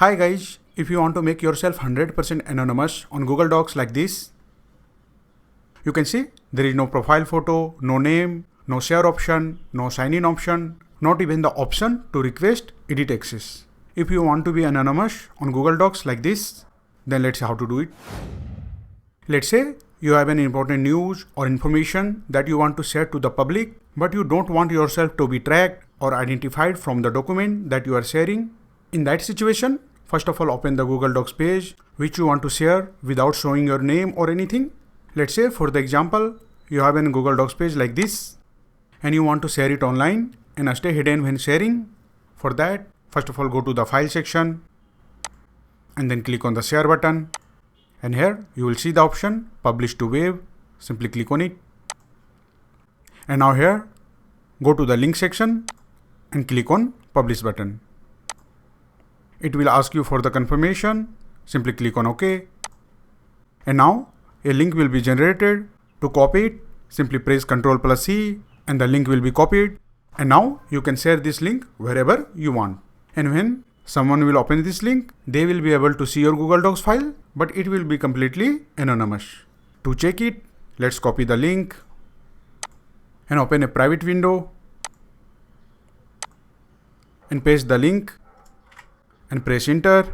Hi guys, if you want to make yourself 100% anonymous on Google Docs like this, you can see there is no profile photo, no name, no share option, no sign in option, not even the option to request edit access. If you want to be anonymous on Google Docs like this, then let's see how to do it. Let's say you have an important news or information that you want to share to the public, but you don't want yourself to be tracked or identified from the document that you are sharing. In that situation, first of all, open the Google Docs page which you want to share without showing your name or anything. Let's say for the example, you have a Google Docs page like this and you want to share it online and stay hidden when sharing. For that, first of all, go to the file section and then click on the share button. And here you will see the option publish to web. Simply click on it. And now here, go to the link section and click on publish button. It will ask you for the confirmation. Simply click on OK. And now a link will be generated. To copy it, simply press Ctrl+C and the link will be copied. And now you can share this link wherever you want. And when someone will open this link, they will be able to see your Google Docs file, but it will be completely anonymous. To check it, let's copy the link and open a private window and paste the link and press enter.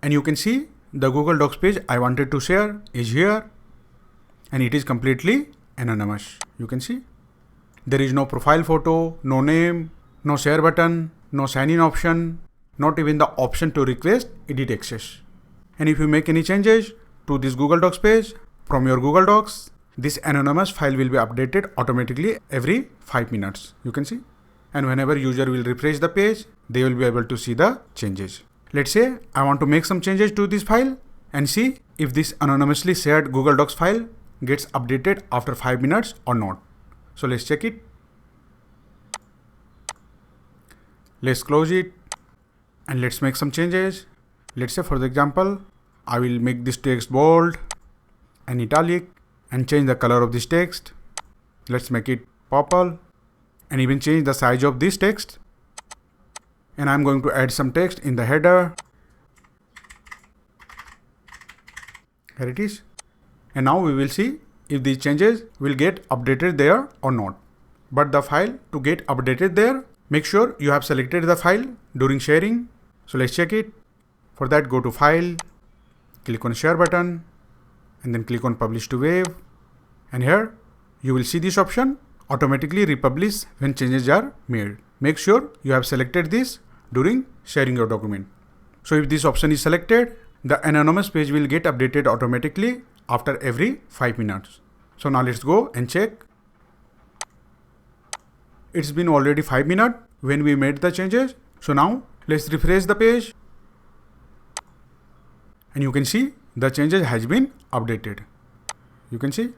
And you can see the Google Docs page I wanted to share is here and it is completely anonymous. You can see there is no profile photo, no name, no share button, no sign in option, not even the option to request edit access. And if you make any changes to this Google Docs page from your Google Docs, this anonymous file will be updated automatically every 5 minutes. You can see. And whenever user will refresh the page, they will be able to see the changes. Let's say I want to make some changes to this file and see if this anonymously shared Google Docs file gets updated after 5 minutes or not. So let's check it. Let's close it and let's make some changes. Let's say for the example, I will make this text bold and italic and change the color of this text. Let's make it purple and even change the size of this text. And I'm going to add some text in the header. Here it is. And now we will see if these changes will get updated there or not. But the file to get updated there, make sure you have selected the file during sharing. So let's check it. For that, go to file, click on share button and then click on publish to web. And here you will see this option automatically republish when changes are made. Make sure you have selected this during sharing your document. So if this option is selected, the anonymous page will get updated automatically after every 5 minutes. So now let's go and check. It's been already 5 minutes when we made the changes. So now let's refresh the page. And you can see the changes has been updated. You can see.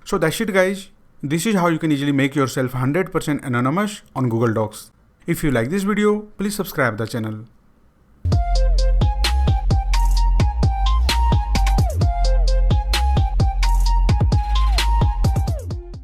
So that's it guys. This is how you can easily make yourself 100% anonymous on Google Docs. If you like this video, please subscribe the channel.